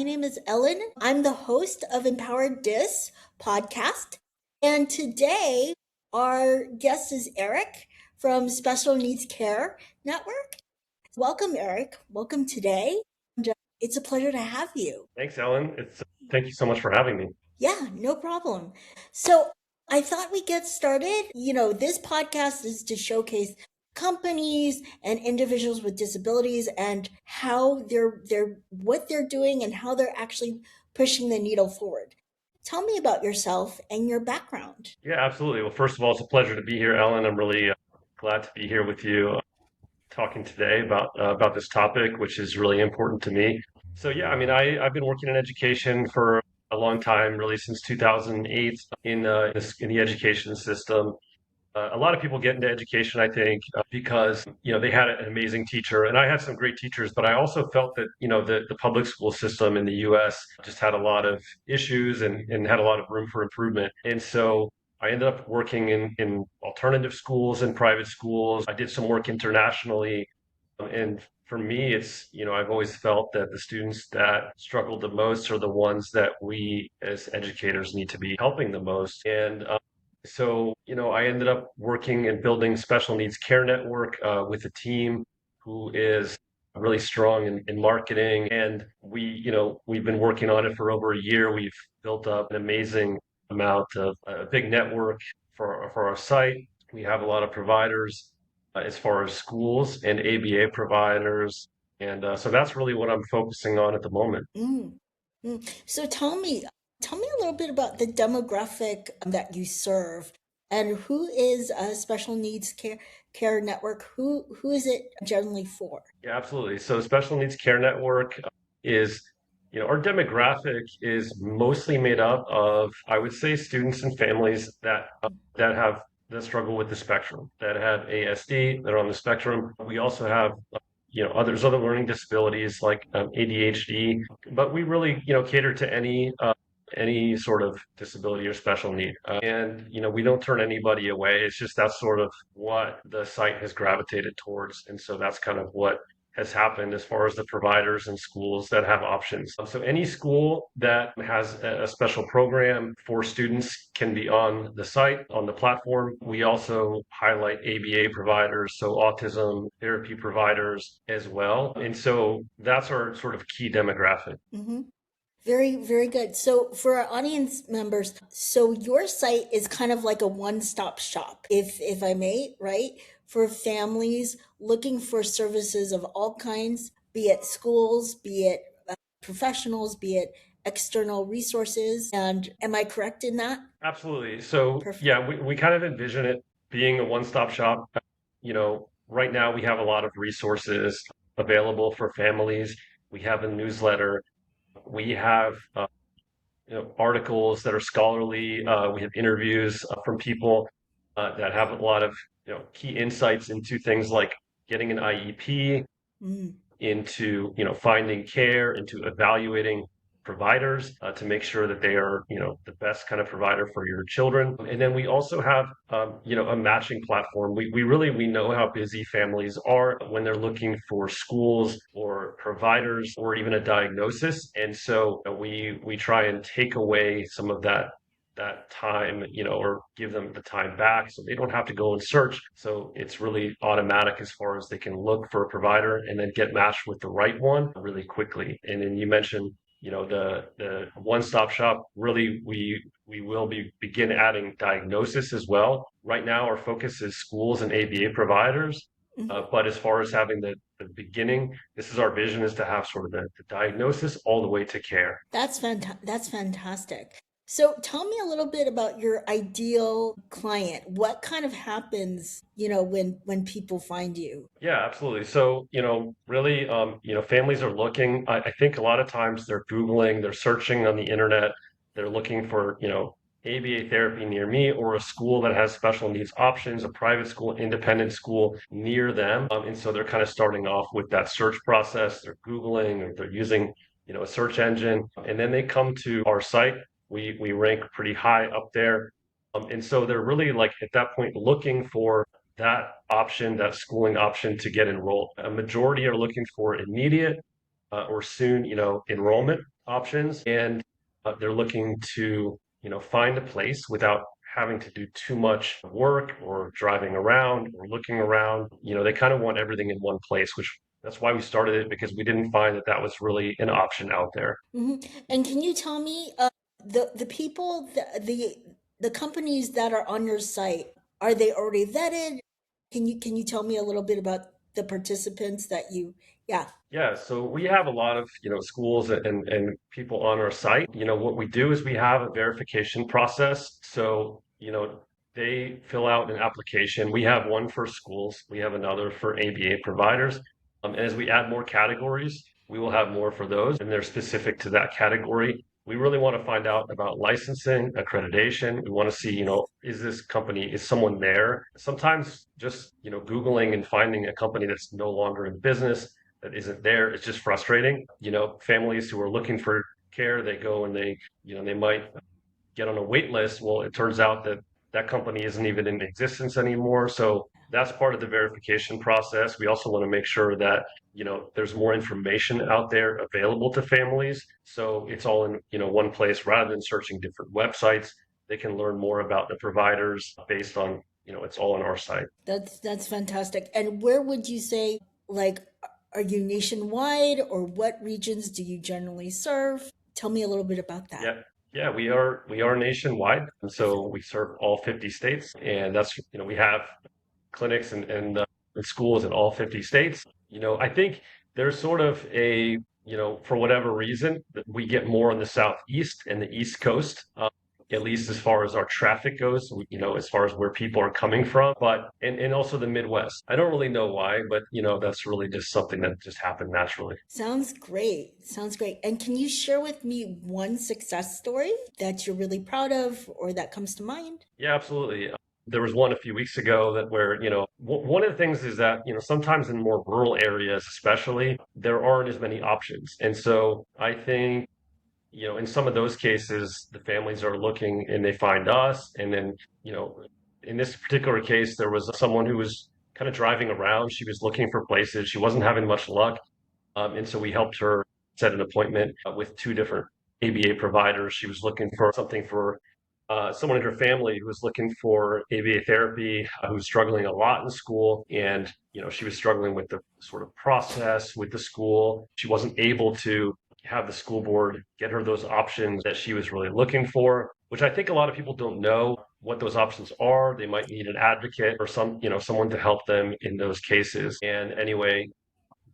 name is Ellen. I'm the host of EmpowerDis podcast. And today, our guest is Eric from Special Needs Care Network. Welcome, Eric. Welcome today. And, it's a pleasure to have you. Thanks, Ellen. Thank you so much for having me. Yeah, no problem. So I thought we'd get started. This podcast is to showcase companies and individuals with disabilities and how they're what they're doing and how they're actually pushing the needle forward. Tell me about yourself and your background. Yeah, absolutely. Well, first of all, it's a pleasure to be here, Ellen. I'm really glad to be here with you, talking today about this topic, which is really important to me. So yeah, I mean, I've been working in education for a long time, really since 2008 in the education system. A lot of people get into education, I think, because they had an amazing teacher, and I had some great teachers. But I also felt that the public school system in the U.S. just had a lot of issues and had a lot of room for improvement. And so I ended up working in alternative schools and private schools. I did some work internationally, and for me, it's I've always felt that the students that struggle the most are the ones that we as educators need to be helping the most. And so, I ended up working and building special needs care network with a team who is really strong in marketing. And we've been working on it for over a year. We've built up an amazing amount of a big network for our site. We have a lot of providers as far as schools and ABA providers. And so that's really what I'm focusing on at the moment. Mm, So tell me a little bit about the demographic that you serve and who is a special needs care network? Who is it generally for? Yeah, absolutely. So Special Needs Care Network is, our demographic is mostly made up of, I would say, students and families that struggle with the spectrum, that have ASD, that are on the spectrum. We also have, other learning disabilities like ADHD, but we really, cater to any sort of disability or special need. And, we don't turn anybody away. It's just that's sort of what the site has gravitated towards. And so that's kind of what has happened as far as the providers and schools that have options. So any school that has a special program for students can be on the site, on the platform. We also highlight ABA providers, so autism therapy providers as well. And so that's our sort of key demographic. hmm Very, very good. So for our audience members, so your site is kind of like a one-stop shop, if I may, right? For families looking for services of all kinds, be it schools, be it professionals, be it external resources. And am I correct in that? Absolutely. So Perfect. yeah, we kind of envision it being a one-stop shop. Right now we have a lot of resources available for families. We have a newsletter. We have articles that are scholarly. We have interviews from people that have a lot of key insights into things like getting an IEP, Mm. into finding care, into evaluating providers to make sure that they are the best kind of provider for your children. And then we also have a matching platform. We know how busy families are when they're looking for schools or providers or even a diagnosis. And so we try and take away some of that time, or give them the time back so they don't have to go and search. So it's really automatic as far as they can look for a provider and then get matched with the right one really quickly. And then you mentioned, the one-stop shop. Really, we will begin adding diagnosis as well. Right now, our focus is schools and ABA providers. Mhm. But as far as having the beginning, this is our vision, is to have sort of the diagnosis all the way to care. That's fantastic. So tell me a little bit about your ideal client. What kind of happens, when people find you? Yeah, absolutely. So, really, families are looking. I think a lot of times they're Googling, they're searching on the internet, they're looking for, ABA therapy near me, or a school that has special needs options, a private school, independent school near them. And so they're kind of starting off with that search process. They're Googling, or they're using, a search engine, and then they come to our site. We rank pretty high up there. And so they're really, like, at that point, looking for that option, that schooling option, to get enrolled. A majority are looking for immediate or soon, enrollment. options, and they're looking to, find a place without having to do too much work or driving around or looking around. They kind of want everything in one place, which that's why we started it because we didn't find that that was really an option out there. And can you tell me, the people, the companies that are on your site, are they already vetted? Can you tell me a little bit about the participants that you, yeah. Yeah, so we have a lot of, schools and people on our site. What we do is we have a verification process. So, they fill out an application. We have one for schools, we have another for ABA providers. And as we add more categories, we will have more for those, and they're specific to that category. We really want to find out about licensing, accreditation. We want to see, is this company, is someone there? Sometimes just, Googling and finding a company that's no longer in business that isn't there. It's just frustrating. Families who are looking for care, they go and they might get on a wait list. Well, it turns out that that company isn't even in existence anymore. So that's part of the verification process. We also want to make sure that, there's more information out there available to families. So it's all in, one place rather than searching different websites. They can learn more about the providers based on, it's all on our site. That's fantastic. And where would you say, like, are you nationwide, or what regions do you generally serve? Tell me a little bit about that. Yeah, yeah, we are nationwide, and Perfect. so we serve all 50 states, and that's we have clinics and schools in all 50 states. I think there's sort of a for whatever reason that we get more on the southeast and the east coast. At least as far as our traffic goes, as far as where people are coming from, but and also the Midwest. I don't really know why, but that's really just something that just happened naturally. Sounds great. Sounds great. And can you share with me one success story that you're really proud of or that comes to mind? Yeah, absolutely. There was one a few weeks ago that where, one of the things is that, sometimes in more rural areas, especially, there aren't as many options. And so I think, in some of those cases, the families are looking and they find us. And then, in this particular case, there was someone who was kind of driving around. She was looking for places. She wasn't having much luck. And so we helped her set an appointment with two different ABA providers. She was looking for something for someone in her family who was looking for ABA therapy, who was struggling a lot in school. And, she was struggling with the sort of process with the school. She wasn't able to have the school board get her those options that she was really looking for, which I think a lot of people don't know what those options are. They might need an advocate or someone to help them in those cases. And anyway,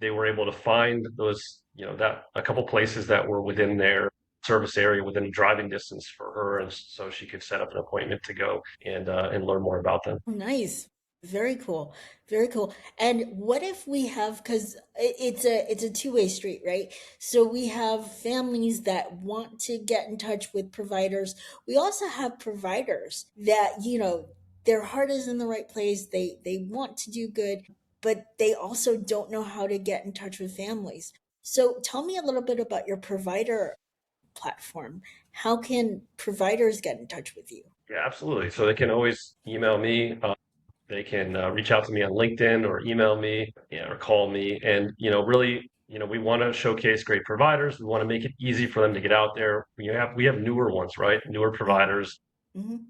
they were able to find those, that a couple places that were within their service area within driving distance for her, and so she could set up an appointment to go and learn more about them. Oh, nice. Very cool. Very cool. And what if we have, because it's a two-way street, right? So we have families that want to get in touch with providers. We also have providers that, their heart is in the right place. They want to do good, but they also don't know how to get in touch with families. So tell me a little bit about your provider platform. How can providers get in touch with you? Yeah, absolutely. So they can always email me. They can reach out to me on LinkedIn or email me, or call me. And, really, we want to showcase great providers. We want to make it easy for them to get out there. We have newer ones, right? Newer Mhm. providers Mhm.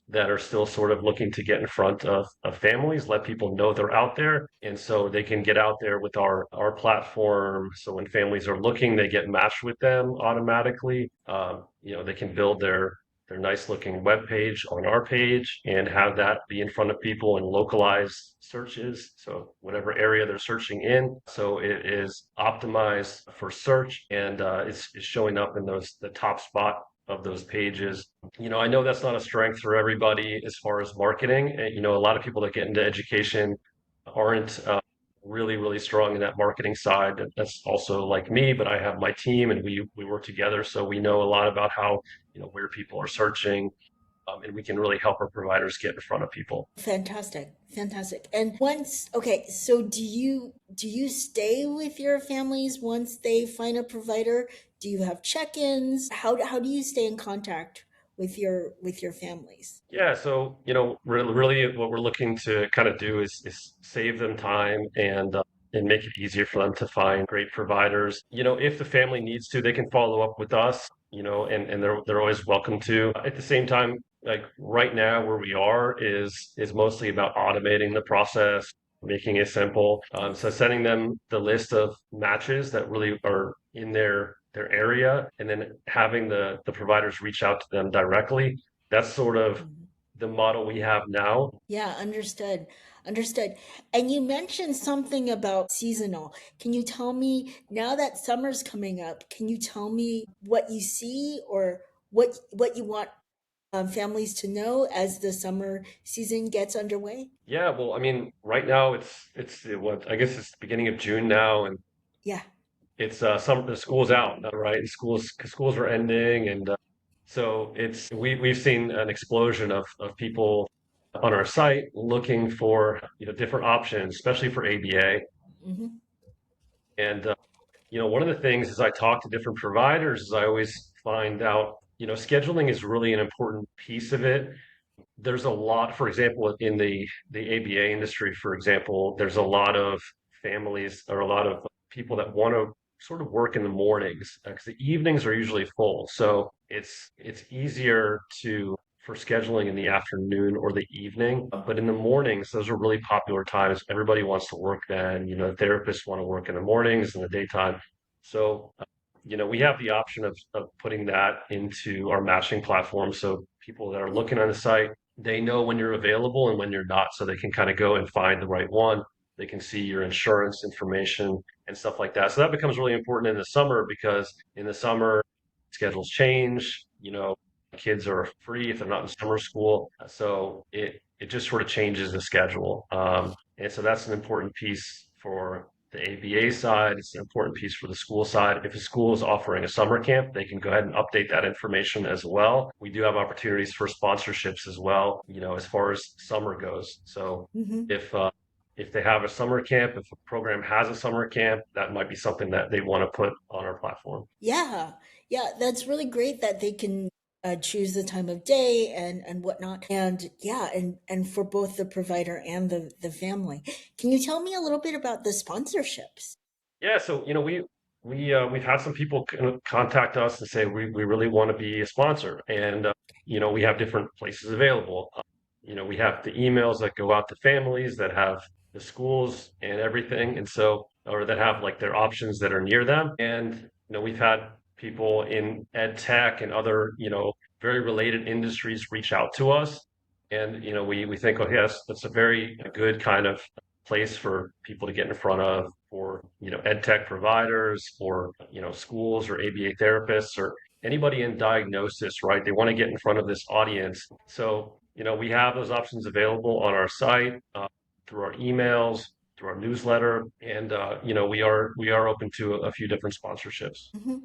that are still sort of looking to get in front of families, let people know they're out there. And so they can get out there with our platform. So when families are looking, they get matched with them automatically. They can build their nice looking web page on our page and have that be in front of people in localized searches. So whatever area they're searching in. So it is optimized for search, and it's showing up in the top spot of those pages. I know that's not a strength for everybody as far as marketing. A lot of people that get into education aren't really, really strong in that marketing side. That's also like me, but I have my team and we work together. So we know a lot about how, where people are searching, and we can really help our providers get in front of people. Fantastic. Fantastic. And once, okay, so do you stay with your families once they find a provider? Do you have check-ins? How do you stay in contact with your families? Yeah, so really, what we're looking to kind of do is save them time and and make it easier for them to find great providers. If the family needs to, they can follow up with us, and they're always welcome to. At the same time, like right now where we are is mostly about automating the process, making it simple. So Yes. sending them the list of matches that really are in their area, and then having the providers reach out to them directly. That's sort of Mhm. the model we have now. Yeah, understood. Understood. And you mentioned something about seasonal. Can you tell me now that summer's coming up, can you tell me what you see or what you want families to know as the summer season gets underway? Yeah, well, I mean, right now it's what I guess it's the beginning of June now, and Yeah. it's some the school's out, right? And schools are ending, and so we've seen an explosion of people on our site looking for different options, especially for ABA. Hmm. And one of the things as I talk to different providers is I always find out scheduling is really an important piece of it. There's a lot, for example, in the ABA industry, for example, there's a lot of families or a lot of people that want to sort of work in the mornings because the evenings are usually full. So it's easier to for scheduling in the afternoon or the evening. But in the mornings, those are really popular times. Everybody wants to work then. Therapists want to work in the mornings and the daytime. So we have the option of putting that into our matching platform. So people that are looking on the site, they know when you're available and when you're not, so they can kind of go and find the right one. They can see your insurance information and stuff like that. So that becomes really important in the summer because in the summer, schedules change. Kids are free if they're not in summer school. So it just sort of changes the schedule. And so that's an important piece for the ABA side. It's an important piece for the school side. If a school is offering a summer camp, they can go ahead and update that information as well. We do have opportunities for sponsorships as well, as far as summer goes. So Hmm. if they have a summer camp, if a program has a summer camp, that might be something that they want to put on our platform. Yeah, yeah, that's really great that they can choose the time of day and whatnot, and yeah, and for both the provider and the family. Can you tell me a little bit about the sponsorships? Yeah, so we've had some people contact us and say we really want to be a sponsor, and we have different places available. We have the emails that go out to families that have the schools and everything, and so or that have like their options that are near them. And we've had people in ed tech and other very related industries reach out to us, and we think, oh yes, that's a very good kind of place for people to get in front of for ed tech providers, for schools or ABA therapists or anybody in diagnosis, right? They want to get in front of this audience. So we have those options available on our site, through our emails, through our newsletter, and we are open to a few different sponsorships. Hmm.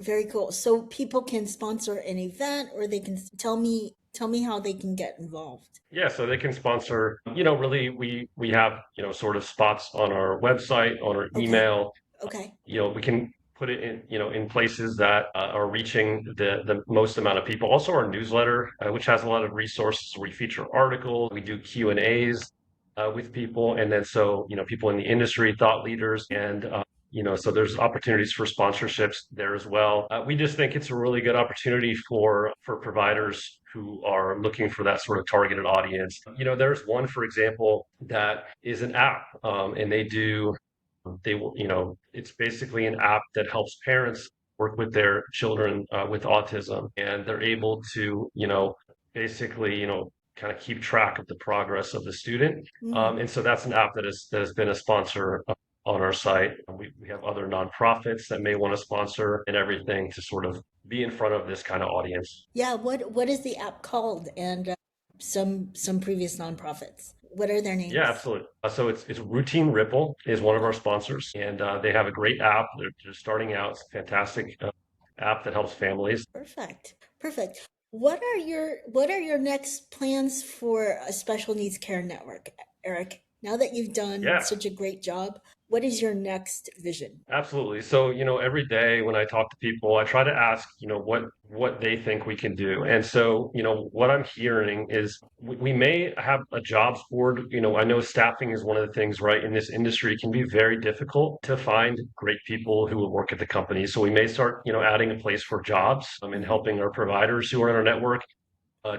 Very cool. So people can sponsor an event, or they can tell me how they can get involved. Yeah, so they can sponsor, really we have, sort of spots on our website, on our Okay. email. Okay. We can put it in, in places that are reaching the most amount of people. Also our newsletter, which has a lot of resources. We feature articles, we do Q&As with people, and then so people in the industry, thought leaders, and so there's opportunities for sponsorships there as well. We just think it's a really good opportunity for providers who are looking for that sort of targeted audience. There's one, for example, that is an app, and it's basically an app that helps parents work with their children with autism, and they're able to, basically, kind of keep track of the progress of the student. Mm. And so that's an app that has been a sponsor on our site. We have other nonprofits that may want to sponsor and everything to sort of be in front of this kind of audience. Yeah. What is the app called? And some previous nonprofits. What are their Yeah, names? absolutely. So it's Routine Ripple is one of our sponsors, and they have a great app. They're starting out. It's a fantastic app that helps families. Perfect. Perfect. What are your next plans for a special needs care network, Eric? Now that you've done Yeah, such a great job. What is your next vision? Absolutely. So, every day when I talk to people, I try to ask, what they think we can do. And so, what I'm hearing is we may have a jobs board. I know staffing is one of the things, right, in this industry can be very difficult to find great people who will work at the company. So we may start, adding a place for jobs, and Mhm, helping our providers who are in our network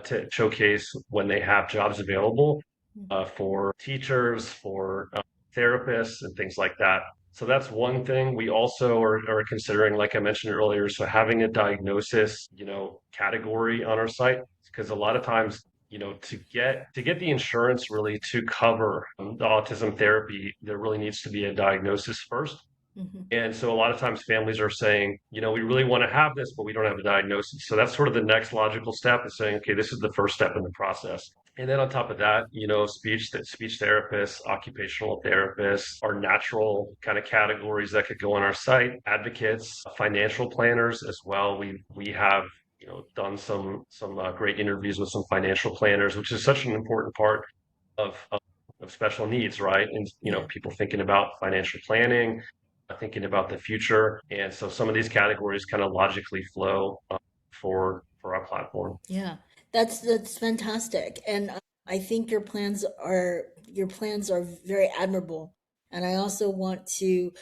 to showcase when they have jobs available mhm. for teachers, for therapists, and things like that. So that's one thing. We also are considering, like I mentioned earlier, so having a diagnosis, category on our site, because a lot of times, to get the insurance really to cover the autism therapy, there really needs to be a diagnosis first. Mhm. And so a lot of times families are saying, we really want to have this, but we don't have a diagnosis. So that's sort of the next logical step is saying, okay, this is the first step in the process. And then on top of that, speech therapists, occupational therapists are natural kind of categories that could go on our site. Advocates, financial planners as well. We have done some great interviews with some financial planners, which is such an important part of special needs, right? And Yeah. people thinking about financial planning, thinking about the future, and so some of these categories kind of logically flow for our platform. Yeah, that's fantastic, and I think your plans are very admirable. And I also want to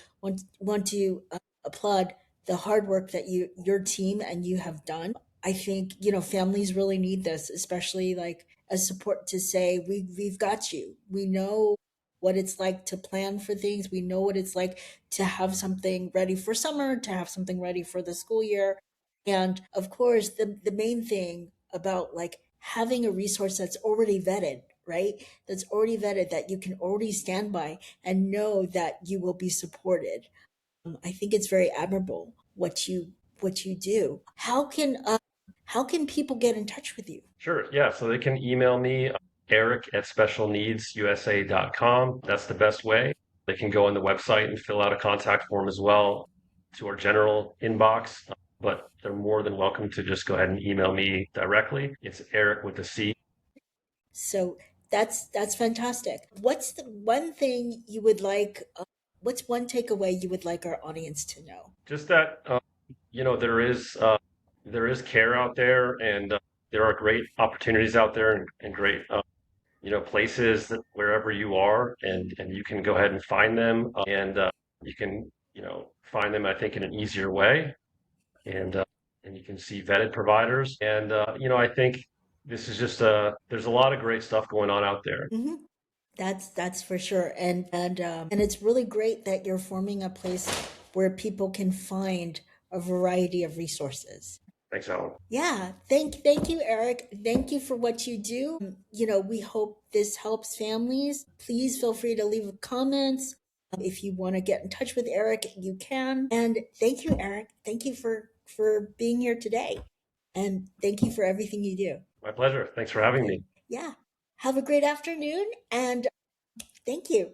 applaud the hard work that your team and you have done. I think families really need this, especially like a support to say we've got you. We know what it's like to plan for things. We know what it's like to have something ready for summer, to have something ready for the school year. And of course, the main thing about like having a resource that's already vetted, right? That's already vetted, that you can already stand by and know that you will be supported. I think it's very admirable what you do. How can people get in touch with you? Sure, yeah. So they can email me, Eric at specialneedsusa.com. That's the best way. They can go on the website and fill out a contact form as well to our general inbox. But they're more than welcome to just go ahead and email me directly. It's Eric with a C. So that's fantastic. What's the one thing you would like? What's one takeaway you would like our audience to know? Just that there is care out there, and there are great opportunities out there, and great places that wherever you are, and you can go ahead and find them, and you can find them, I think, in an easier way, and you can see vetted providers, and I think this is just there's a lot of great stuff going on out there. Hmm. That's for sure, and it's really great that you're forming a place where people can find a variety of resources. Thanks, Alan. Yeah, thank you, Eric. Thank you for what you do. We hope this helps families. Please feel free to leave comments. If you want to get in touch with Eric, you can. And thank you, Eric. Thank you for being here today, and thank you for everything you do. My pleasure. Thanks for having Okay, me. yeah. Have a great afternoon, and thank you.